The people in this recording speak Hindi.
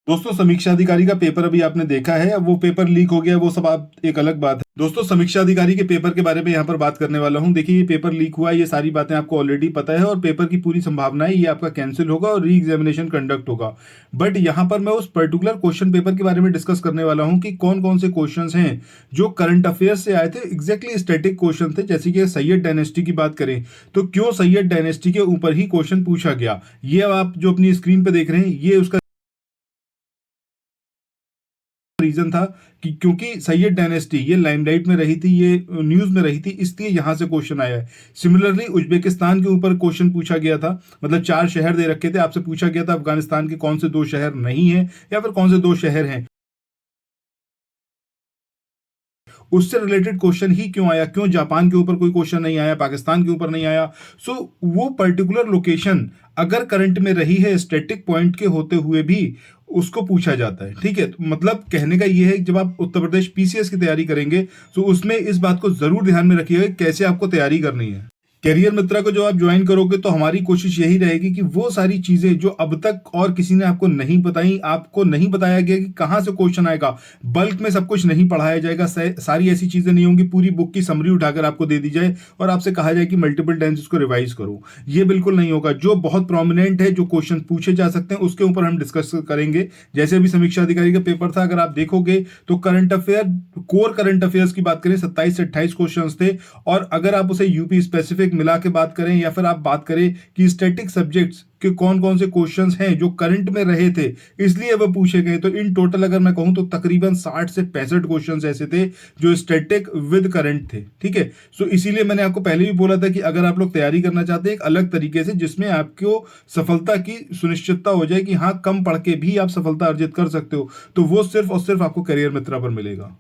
दोस्तों, समीक्षा अधिकारी का पेपर अभी आपने देखा है। अब वो पेपर लीक हो गया, वो सब आप एक अलग बात है। दोस्तों, समीक्षा अधिकारी के पेपर के बारे में यहाँ पर बात करने वाला हूँ। देखिए, ये पेपर लीक हुआ, ये सारी बातें आपको ऑलरेडी पता है और पेपर की पूरी संभावना है ये आपका कैंसिल होगा और री एग्जामिनेशन कंडक्ट होगा। बट यहाँ पर मैं उस पर्टिकुलर क्वेश्चन पेपर के बारे में डिस्कस करने वाला हूँ कि कौन कौन से क्वेश्चन हैं जो करंट अफेयर्स से आए थे। एग्जैक्टली स्टैटिक क्वेश्चन थे। जैसे कि सैयद डायनेस्टी की बात करें तो क्यों सैयद डायनेस्टी के ऊपर ही क्वेश्चन पूछा गया, ये आप जो अपनी स्क्रीन पे देख रहे हैं, ये उसका रीजन था कि क्योंकि सैयद डायनेस्टी ये लाइमलाइट में रही थी, ये न्यूज में रही थी, इसलिए यहां से क्वेश्चन आया है। सिमिलरली उज्बेकिस्तान के ऊपर क्वेश्चन पूछा गया था। मतलब 4 शहर दे रखे थे, आपसे पूछा गया था अफगानिस्तान के कौन से 2 शहर नहीं है या फिर कौन से 2 शहर हैं। उससे रिलेटेड क्वेश्चन ही क्यों आया, क्यों जापान के ऊपर कोई क्वेश्चन नहीं आया, पाकिस्तान के ऊपर नहीं आया। सो वो पर्टिकुलर लोकेशन अगर करंट में रही है स्टैटिक पॉइंट के होते हुए भी उसको पूछा जाता है। ठीक है, तो मतलब कहने का ये है कि जब आप उत्तर प्रदेश पीसीएस की तैयारी करेंगे तो उसमें इस बात को जरूर ध्यान में रखिएगा कि कैसे आपको तैयारी करनी है। करियर मित्रा को जो आप ज्वाइन करोगे तो हमारी कोशिश यही रहेगी कि वो सारी चीजें जो अब तक और किसी ने आपको नहीं बताई, आपको नहीं बताया गया कि कहां से क्वेश्चन आएगा, बल्क में सब कुछ नहीं पढ़ाया जाएगा। सारी ऐसी चीजें नहीं होंगी पूरी बुक की समरी उठाकर आपको दे दी जाए और आपसे कहा जाए कि मल्टीपल टाइम्स इसको रिवाइज करो। ये बिल्कुल नहीं होगा। जो बहुत प्रोमिनेंट है, जो क्वेश्चन पूछे जा सकते हैं, उसके ऊपर हम डिस्कस करेंगे। जैसे अभी समीक्षा अधिकारी का पेपर था, अगर आप देखोगे तो current affair, core current affairs की बात करें 27 से 28 क्वेश्चन थे। और अगर आप उसे यूपी स्पेसिफिक मिला के बात करें या फिर आप बात करें कि स्टैटिक सब्जेक्ट्स के कौन कौन से क्वेश्चंस हैं जो करंट में रहे थे इसलिए वह पूछे गए, तो इन टोटल अगर मैं कहूं तो तकरीबन 60 से 65 क्वेश्चंस ऐसे थे जो स्टैटिक विद करंट थे। ठीक है, सो इसीलिए मैंने आपको पहले भी बोला था कि अगर आप लोग तैयारी करना चाहते हैं एक अलग तरीके से जिसमें आपको सफलता की सुनिश्चितता हो जाए कि हाँ, कम पढ़ के भी आप सफलता अर्जित कर सकते हो, तो वो सिर्फ और सिर्फ आपको करियर मित्रा पर मिलेगा।